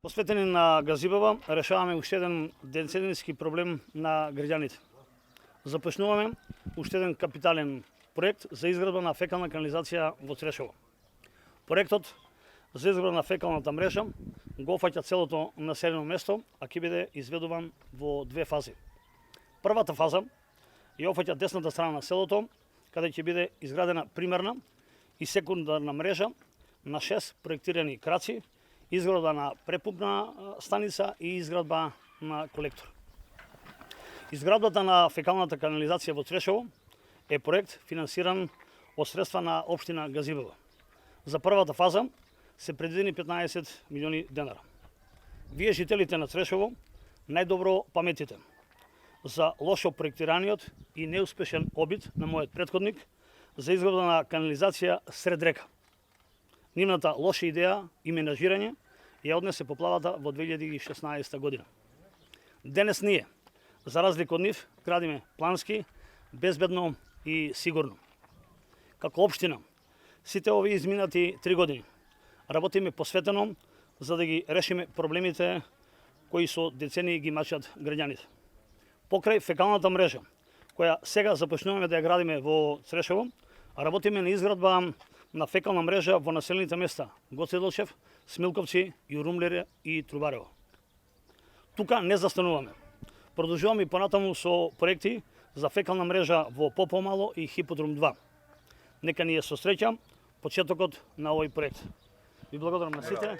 Посветени на Газибава, решаваме уште еден деценijски проблем на граѓаните. Започнуваме уште еден капитален проект за изградба на фекална канализација во Црешево. Проектот за изградба на фекалната мрежа го опфаќа целото населено место, а ќе биде изведуван во две фази. Првата фаза ја опфаќа десната страна на селото, каде ќе биде изградена примерна и секундарна мрежа на 6 проектирани краци, изградба на препумпна станица и изградба на колектор. Изградбата на фекалната канализација во Црешево е проект финансиран од средства на општина Газибава. За првата фаза се предвидени 15 милиони денара. Вие, жителите на Црешево, најдобро паметите за лошо проектираниот и неуспешен обид на мојот претходник за изградба на канализација сред река. Нивната лоша идеја и менажирање ја однесе поплавата во 2016 година. Денес ние, за разлика од нив, градиме плански, безбедно и сигурно. Како општина, сите овие изминати 3 години работиме посветено за да ги решиме проблемите кои со децении ги мачат граѓаните. Покрај фекалната мрежа, која сега започнуваме да ја градиме во Црешево, работиме на изградба на фекална мрежа во населените места Гоце Делчев, Смилковци, Јурумлире и Трубарево. Тука не застануваме. Продолжуваме и понатаму со проекти за фекална мрежа во Попомало и Хиподрум 2. Нека ни е со среќа почетокот на овој проект. Ви благодарам на сите.